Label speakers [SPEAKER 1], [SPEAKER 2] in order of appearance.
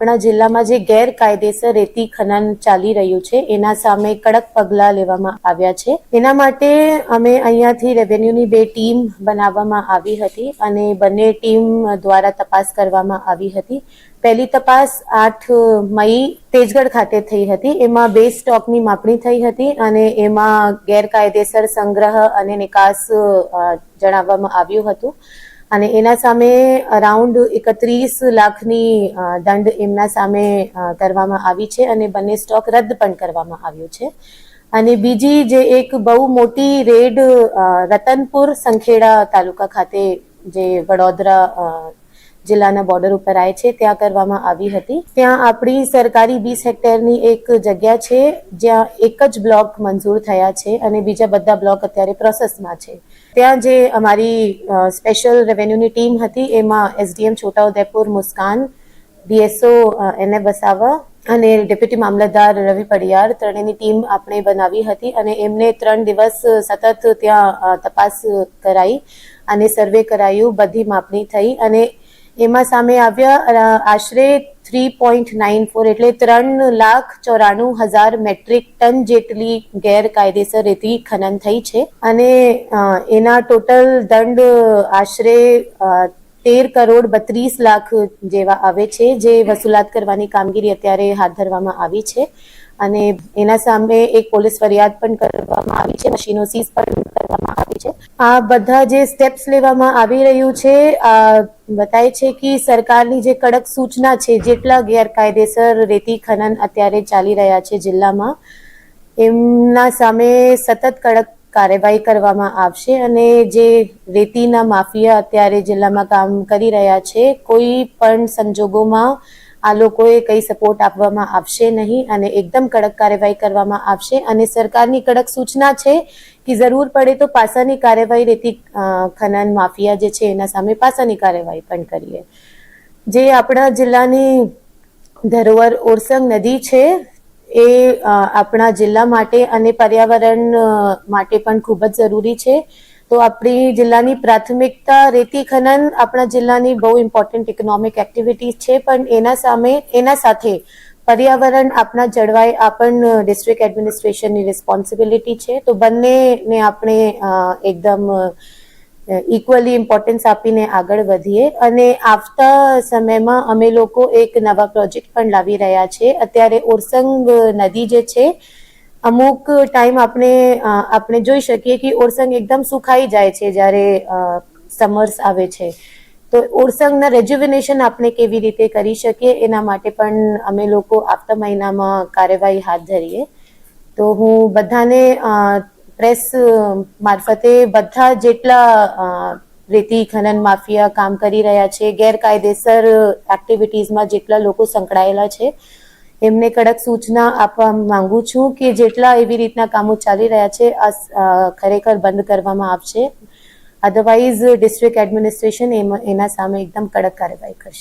[SPEAKER 1] આપણા જિલ્લામાં જે ગેરકાયદેસર રેતી ખનન ચાલી રહ્યું છે એના સામે કડક પગલાં લેવામાં આવ્યા છે. એના માટે અમે અહીંયાથી રેવન્યુની 2 ટીમ બનાવવામાં આવી હતી અને બંને ટીમ દ્વારા તપાસ કરવામાં આવી હતી. પહેલી તપાસ 8 મઈ તેજગઢ ખાતે થઈ હતી. એમાં 2 સ્ટોકની માપણી થઈ હતી અને એમાં ગેરકાયદેસર સંગ્રહ અને નિકાસ જણાવવામાં આવ્યું હતું. અને એના સામે અરાઉન્ડ 31 લાખની દંડ એમના સામે કરવામાં આવી છે અને બંને સ્ટોક રદ પણ કરવામાં આવ્યો છે. અને બીજી જે એક બહુ મોટી રેડ રતનપુર સંખેડા તાલુકા ખાતે જે વડોદરા જિલ્લાના બોર્ડર ઉપર આવે છે ત્યાં કરવામાં આવી હતી. ત્યાં આપણી સરકારી 20 હેક્ટરની એક જગ્યા છે જ્યાં એક જ બ્લોક મંજૂર થયા છે અને બીજા બધા બ્લોક અત્યારે પ્રોસેસમાં છે. ત્યાં જે અમારી સ્પેશિયલ રેવન્યુની ટીમ હતી એમાં એસડીએમ છોટાઉદેપુર મુસ્કાન, ડીએસઓ એને વસાવા અને ડેપ્યુટી મામલતદાર રવિ પડિયાર ત્રણેયની ટીમ આપણે બનાવી હતી અને એમને 3 દિવસ સતત ત્યાં તપાસ કરાઈ અને સર્વે કરાયું, બધી માપણી થઈ અને એમાં સામે આવ્યા આશરે 3.94 એટલે 3,94,000 મેટ્રિક ટન જેટલી ગેરકાયદેસર રેતી ખનન થઈ છે અને એના ટોટલ દંડ આશરે 13 કરોડ 32 લાખ જેવા આવે છે, જે વસૂલાત કરવાની કામગીરી અત્યારે હાથ ધરવામાં આવી છે. અને એના સામે એક પોલીસ ફરિયાદ પણ કરવામાં આવી છે, મશીનો સીઝ પણ કરવામાં આવી છે. આ બધા જે સ્ટેપ્સ લેવામાં આવી રહ્યું છે બતાવે છે કે સરકારની જે કડક સૂચના છે, જેટલા ગેરકાયદેસર રેતી ખનન અત્યારે ચાલી રહ્યા છે જિલ્લામાં, એમના સામે સતત કડક કાર્યવાહી કરવામાં આવશે અને જે રેતીના માફિયા અત્યારે જિલ્લામાં કામ કરી રહ્યા છે, કોઈ પણ સંજોગોમાં આ લોકોએ કંઈ સપોર્ટ આપવામાં આવશે નહીં અને એકદમ કડક કાર્યવાહી કરવામાં આવશે. અને સરકારની કડક સૂચના છે કે જરૂર પડે તો પાસાની કાર્યવાહી રેતી ખનન માફિયા જે છે એના સામે પાસાની કાર્યવાહી પણ કરીએ. જે આપણા જિલ્લાની ધરોહર ઓરસંગ નદી છે એ આપણા જિલ્લા માટે અને પર્યાવરણ માટે પણ ખૂબ જ જરૂરી છે. તો આપણી જિલ્લાની પ્રાથમિકતા રેતી ખનન આપણા જિલ્લાની બહુ ઇમ્પોર્ટન્ટ ઇકોનોમિક એક્ટિવિટી છે, પણ એના સાથે પર્યાવરણ આપણા જળવાય આ પણ ડિસ્ટ્રિક્ટ એડમિનિસ્ટ્રેશનની રિસ્પોન્સિબિલિટી છે. તો બંનેને આપણે એકદમ ઇક્વલી ઇમ્પોર્ટન્સ આપીને આગળ વધીએ. અને આવતા સમયમાં અમે લોકો એક નવા પ્રોજેક્ટ પણ લાવી રહ્યા છે. અત્યારે ઓરસંગ નદી જે છે, અમુક ટાઈમ આપણે જોઈ શકીએ કે ઓરસંગ એકદમ સુખાઈ જાય છે જ્યારે સમર્સ આવે છે. તો ઓરસંગના રેજ્યુવિનેશન આપણે કેવી રીતે કરી શકીએ એના માટે પણ અમે લોકો આવતા મહિનામાં કાર્યવાહી હાથ ધરીએ. તો હું બધાને પ્રેસ મારફતે બધા જેટલા રેતી ખનન માફિયા કામ કરી રહ્યા છે, ગેરકાયદેસર એક્ટિવિટીઝમાં જેટલા લોકો સંકળાયેલા છે, એમને કડક સૂચના આપવા માંગુ છું કે જેટલા એવી રીતના કામો ચાલી રહ્યા છે આ ખરેખર બંધ કરવામાં આવશે. અધરવાઇઝ ડિસ્ટ્રિક્ટ એડમિનિસ્ટ્રેશન એના સામે એકદમ કડક કાર્યવાહી કરશે.